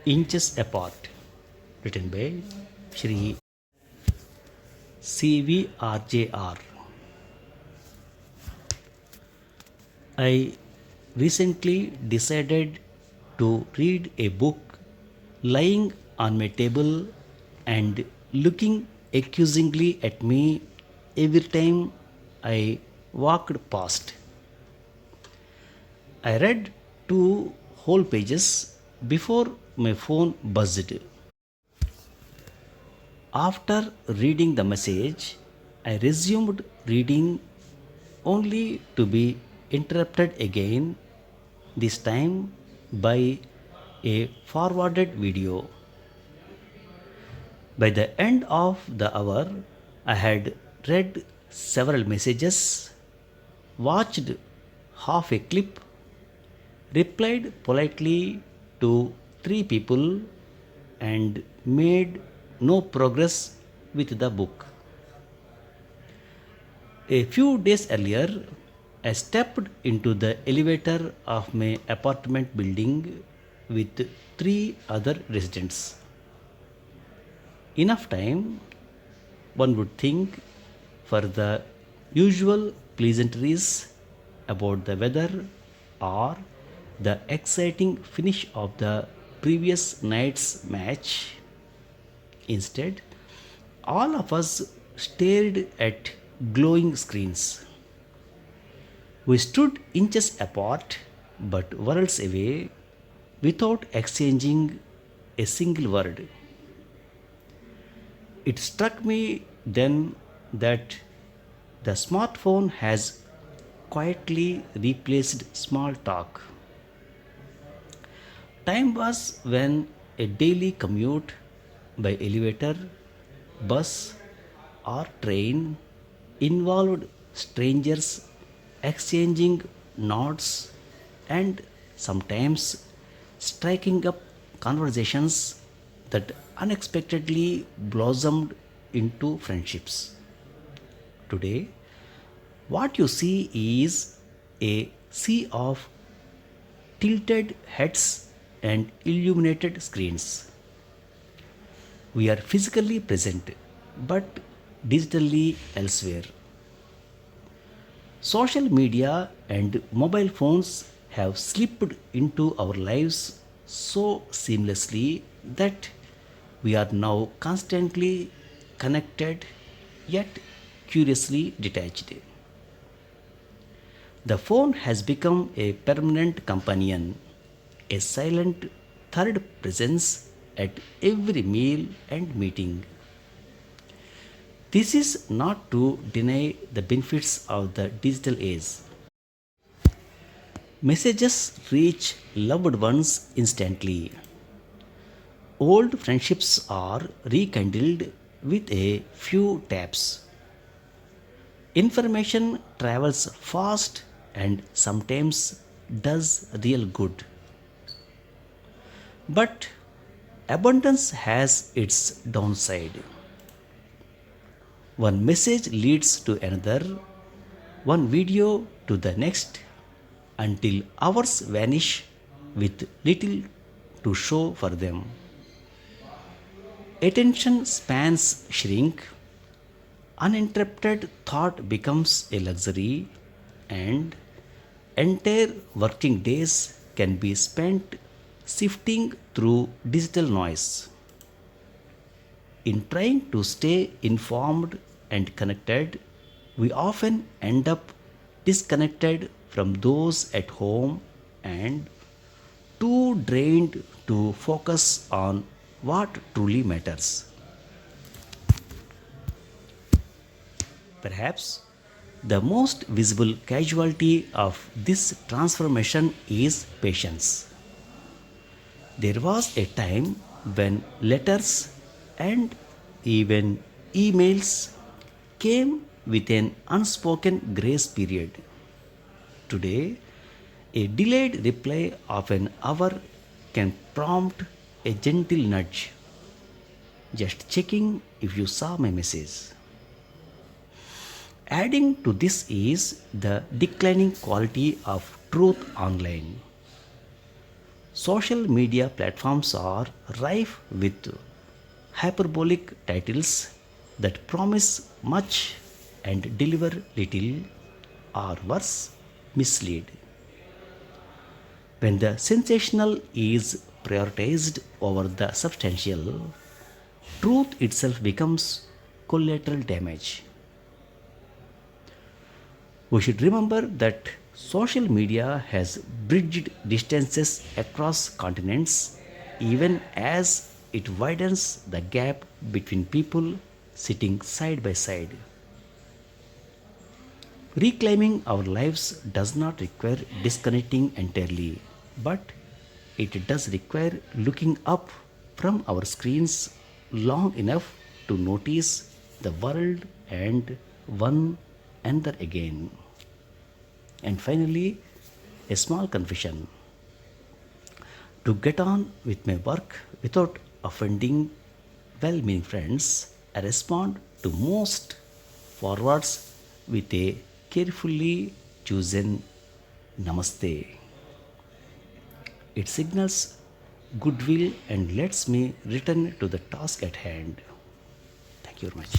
Inches Apart, written by Shri CVRJR. I recently decided to read a book lying on my table and looking accusingly at me every time I walked past. I read two whole pages before my phone buzzed. After reading the message, I resumed reading only to be interrupted again, this time by a forwarded video. By the end of the hour, I had read several messages, watched half a clip, replied politely to three people, and made no progress with the book. A few days earlier, I stepped into the elevator of my apartment building with three other residents. Enough time, one would think, for the usual pleasantries about the weather or the exciting finish of the previous night's match. Instead, all of us stared at glowing screens. We stood inches apart but worlds away without exchanging a single word. It struck me then that the smartphone has quietly replaced small talk. Time was when a daily commute by elevator, bus, or train involved strangers exchanging nods and sometimes striking up conversations that unexpectedly blossomed into friendships. Today, what you see is a sea of tilted heads and illuminated screens. We are physically present but digitally elsewhere. Social media and mobile phones have slipped into our lives so seamlessly that we are now constantly connected yet curiously detached. The phone has become a permanent companion, a silent third presence at every meal and meeting. This is not to deny the benefits of the digital age. Messages reach loved ones instantly. Old friendships are rekindled with a few taps. Information travels fast and sometimes does real good. But abundance has its downside. One message leads to another, one video to the next, until hours vanish with little to show for them. Attention spans shrink, uninterrupted thought becomes a luxury, and entire working days can be spent sifting through digital noise. In trying to stay informed and connected, we often end up disconnected from those at home and too drained to focus on what truly matters. Perhaps the most visible casualty of this transformation is patience. There was a time when letters and even emails came with an unspoken grace period. Today, a delayed reply of an hour can prompt a gentle nudge. Just checking if you saw my message. Adding to this is the declining quality of truth online. Social media platforms are rife with hyperbolic titles that promise much and deliver little, or worse, mislead. When the sensational is prioritized over the substantial, truth itself becomes collateral damage. We should remember that social media has bridged distances across continents even as it widens the gap between people sitting side by side. Reclaiming our lives does not require disconnecting entirely, but it does require looking up from our screens long enough to notice the world and one another again. And finally, a small confession. To get on with my work without offending well meaning friends, I respond to most forwards with a carefully chosen namaste. It signals goodwill and lets me return to the task at hand. Thank you very much.